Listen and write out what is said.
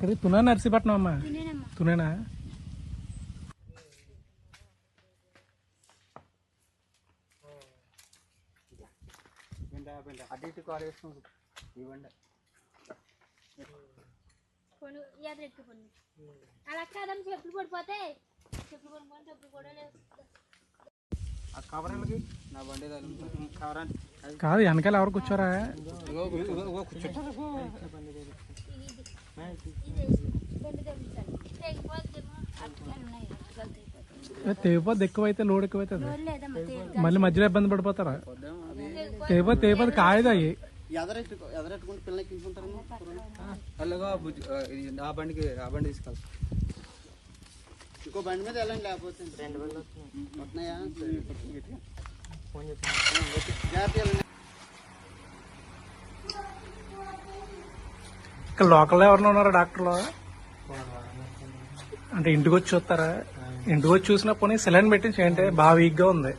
ఎక్కడి తునా నర్సీపట్నం అమ్మా? తునేనా? అటు ఇటు కారు వేసుకుని ఇవ్వండి. అలా కాదని చెప్పులు పడిపోతే చెప్పులు కొనుక్కొని చెప్పులు కూడా లేవు. ఆ కవరాలకి నా బండి కవరాలు కాదు, వెనకాల ఎవరు కూర్చోరా? కూర్చుంటారు. తెగిపోద్ది, ఎక్కువైతే లోడ్ ఎక్కువైతుంది, మళ్ళీ మధ్యలో ఇబ్బంది పడిపోతారా? తెగిపోతే కాయదు అయ్యి. ఎదరెట్టుకుంటే పిల్లలు ఎక్కించుకుంటారు. అలాగా ఆ బండి తీసుకెళ్తాం. ఇంకో బండి మీద వెళ్ళండి, లేకపోతే 2 బండ్లు వస్తున్నాయా? ఇక్కడ లోకల్లో ఎవరైనా ఉన్నారా డాక్టర్లు? అంటే ఇంటికి వచ్చి చూస్తారా? ఇంటికి వచ్చి చూసినా పోనీ సెలైన్ పెట్టించి, ఏంటంటే బాగా వీక్ గా ఉంది.